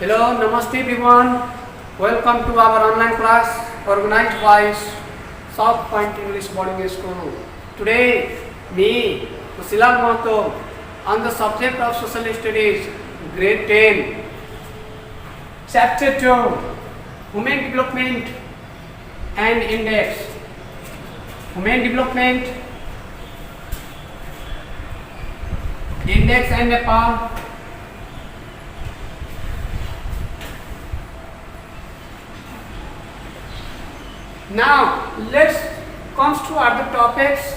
Hello, Namaste everyone. Welcome to our online class organized by South Point English Boarding School. Today, me, Silal Mahato, on the subject of Social Studies, Grade 10, Chapter 2, Human Development and Index. Human Development, Index and Nepal. Now let's come to other topics.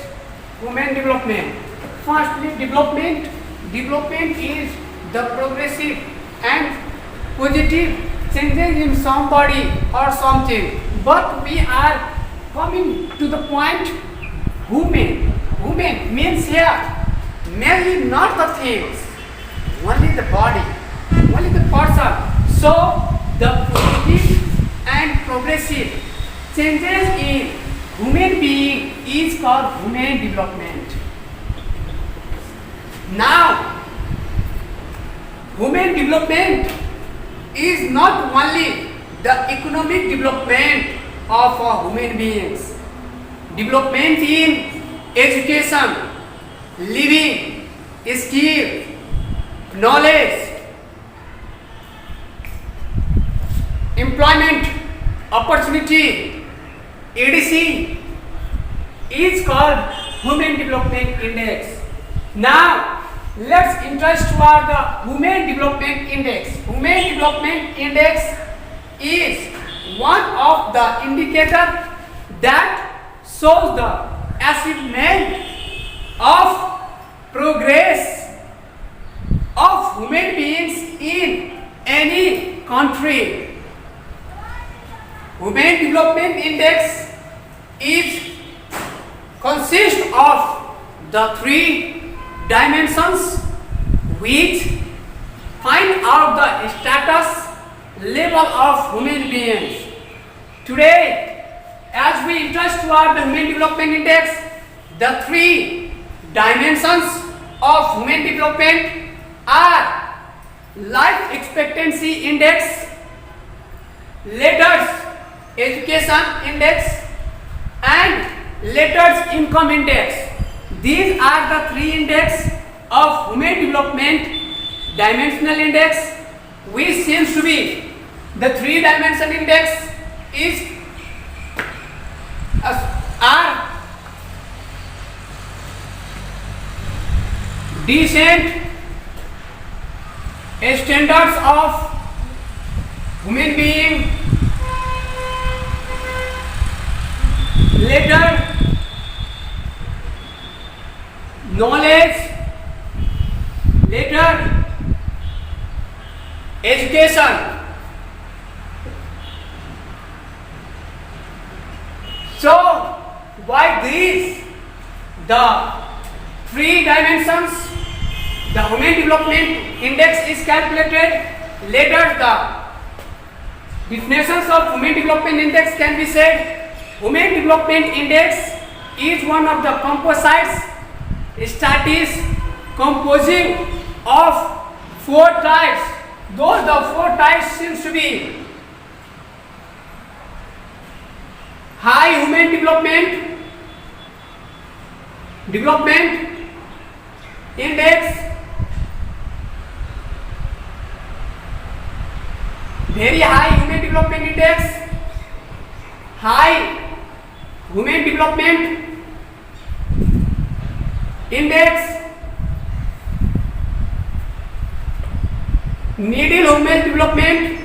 Human development. Firstly, development. Development is the progressive and positive changes in somebody or something. But we are coming to the point. Human. Human means here mainly not the things, only the body, only the person. So the positive and progressive changes in human being is called human development. Now, human development is not only the economic development of human beings. Development in education, living, skill, knowledge, employment, opportunity, etc. is called Human Development Index. Now, let's interest toward the Human Development Index. Human Development Index is one of the indicators that shows the achievement of progress of human beings in any country. Human Development Index is consists of the three dimensions which find out the status level of human beings. Today, as we interest toward the Human Development Index, the three dimensions of human development are life expectancy index, letters education index, and letters income index. These are the three index of human development. Dimensional index, which seems to be the three dimension index, is are decent standards of human being. Letter, knowledge, letter, education. So, by these, the three dimensions, the Human Development Index is calculated. Later, the definitions of Human Development Index can be said. Human Development Index is one of the composite studies composing of four types. Those the four types seems to be high human development index, very high human development index, high human development index, middle human development,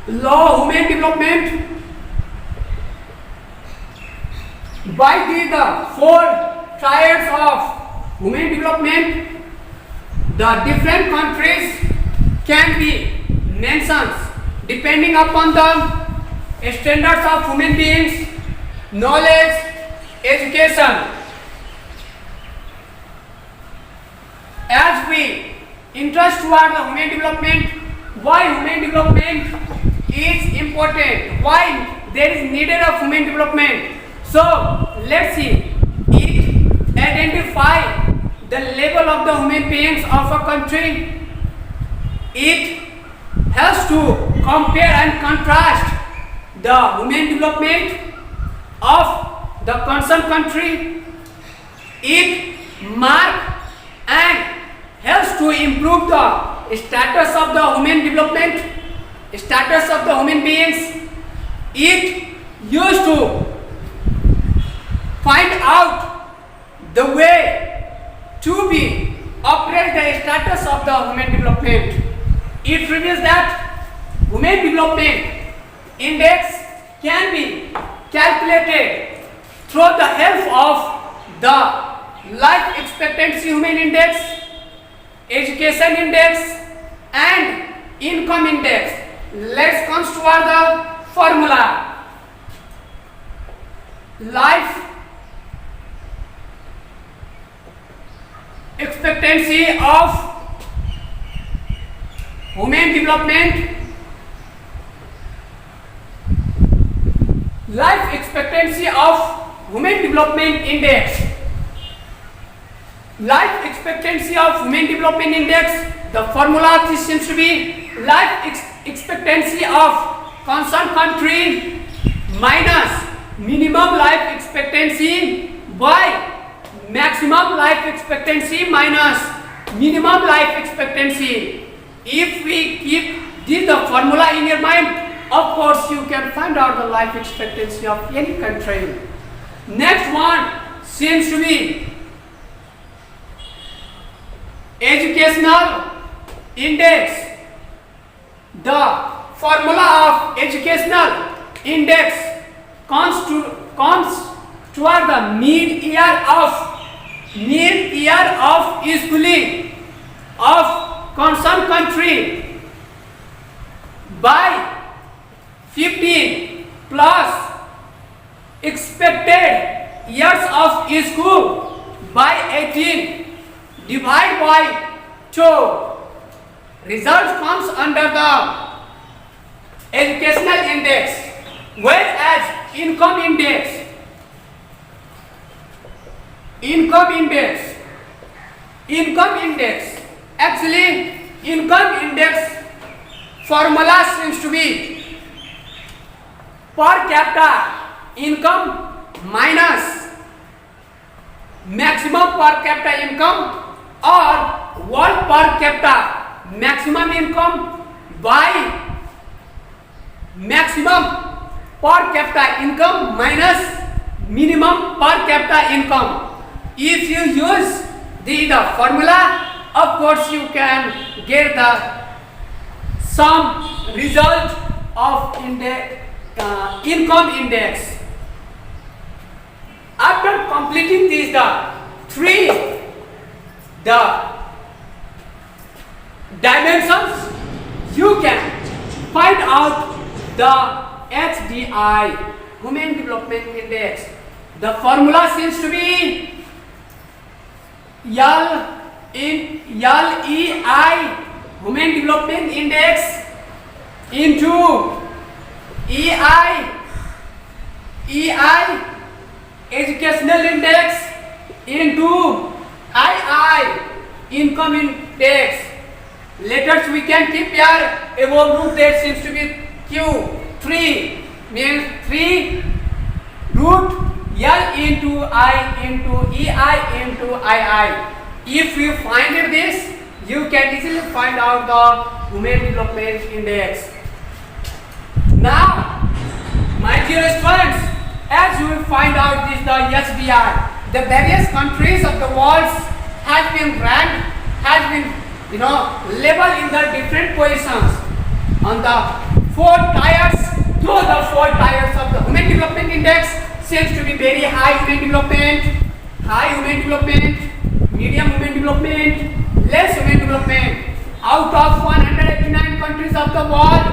low human development. By the four triads of human development, the different countries can be mentioned depending upon the standards of human beings, knowledge, education. As we interest toward the human development, why human development is important, why there is needed of human development. So let's see it identify the level of the human beings of a country. It helps to compare and contrast the human development of the concerned country. It marks and helps to improve the status of the human development, status of the human beings. It used to find out the way to be upgrade the status of the human development. It reveals that human development index can be calculated through the help of the life expectancy human index, education index and income index. Let's consider the formula. Life expectancy of human development, life expectancy of human development index. Life expectancy of human development index, the formula seems to be life expectancy of concerned country minus minimum life expectancy by maximum life expectancy minus minimum life expectancy. If we keep this the formula in your mind, of course you can find out the life expectancy of any country. Next one seems to be educational index. The formula of educational index comes toward the mid-year of schooling of concerned country by 15 plus expected years of school by 18 divide by 2. Result comes under the educational index, whereas income index actually income index formula seems to be per capita income minus maximum per capita income or world per capita maximum income by maximum per capita income minus minimum per capita income. If you use the formula, of course you can get the some result of income index. After completing these the dimensions, you can find out the HDI, Human Development Index. The formula seems to be LEI, Human Development Index, into EI, Educational Index, into II, Income Index. Letters we can keep here. Above root there seems to be Q. 3 means 3 root L into I into EI into II. If you find this, you can easily find out the Human Development Index. Now, my dear students, as you will find out this the HDI, the various countries of the world has been ranked, has been labeled in the different positions on the 4 tiers. Through the 4 tiers of the Human Development Index seems to be very high human development, medium human development, less human development. Out of 189 countries of the world,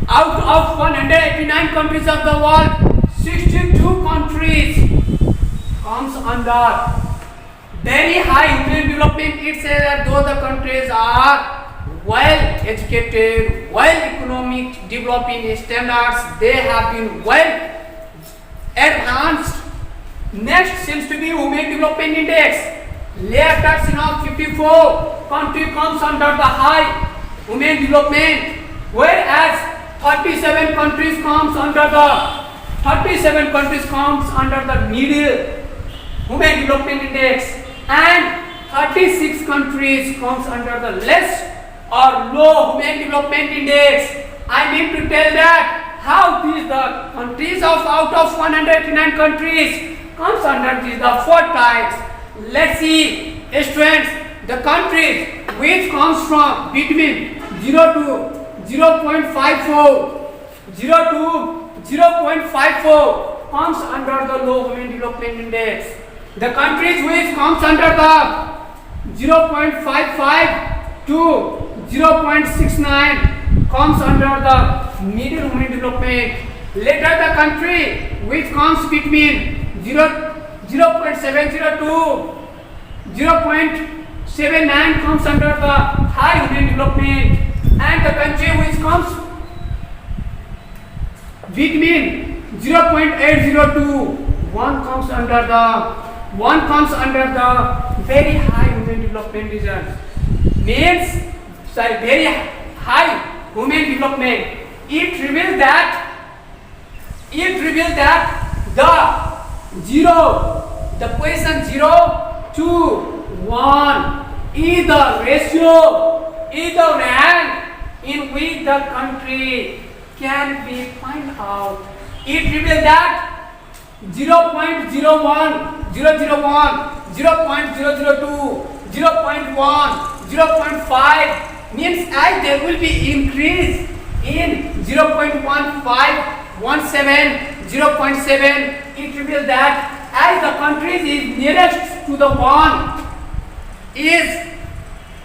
out of 189 countries of the world, 62 countries comes under very high human development. It says that those the countries are well educated, well economic developing standards, they have been well advanced Next seems to be Women Development Index. Later, 54 country comes under the high women development, whereas 37 countries comes under the middle women development index, and 36 countries comes under the less or low women development index. I mean to tell that how these the countries of out of 189 countries comes under these the four types. Let's see, students, the countries which comes from between 0 to 0.54, 0 to 0.54 comes under the low women development index. The countries which comes under the 0.55 to 0.69 comes under the middle women development. Later, the country which comes between 0.70 to 0.79 comes under the high women development, and the country which comes between 0.80 to 1 comes under the very high women development region. Very high women development. It reveals that the position 0 to 1 is the ratio, is the rank in which the country can be find out. It reveals that 0.01, 001, 0.002, 0.1, 0.5 means as there will be increase in 0.15, 0.7, it reveals that as the country is nearest to the 1 is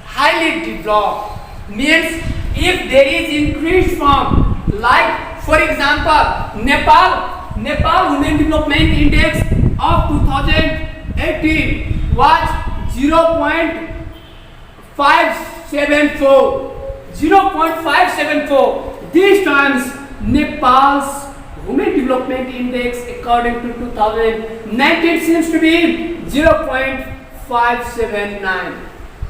highly developed, means if there is increase from, like for example, Nepal Women Development Index of 2018 was 0.574. These times Nepal's Women Development Index according to 2019 seems to be 0.579.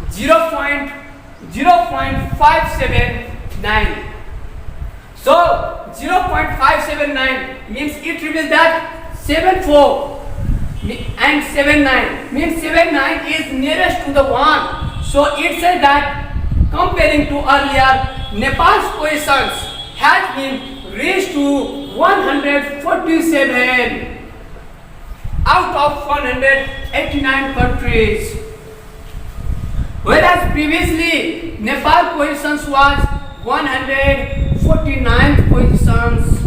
0.579. So 0.579 means it reveals that 74 and 79 means 79 is nearest to the 1. So it says that comparing to earlier, Nepal's positions has been reached to 147 out of 189 countries, whereas previously Nepal positions was 149 positions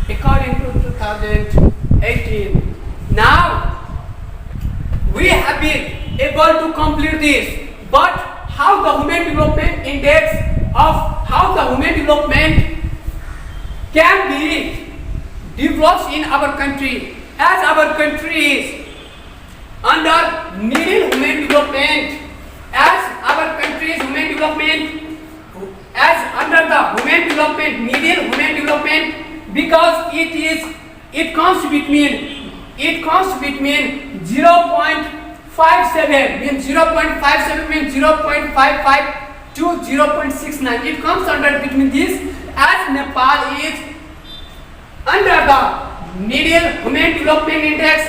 according to 2018. Now we have been able to complete this, but how the Women Development Index of how the women development can be developed in our country, as our country is under middle women development, as our country is women development, as under the women development, middle women development, because it comes between 0.57 means 0.57 means 0.55 to 0.69. It comes under between this, as Nepal is under the middle women development index.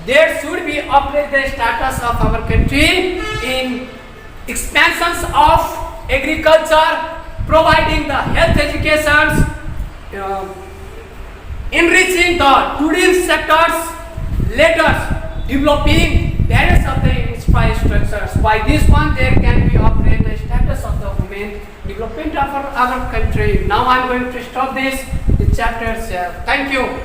There should be upgrade the status of our country in expansions of agriculture, providing the health education, enriching the tourism sectors, later developing various of the infrastructures. By this one, there can be upgrade the status of the women development of our country. Now I am going to stop this chapter. Thank you.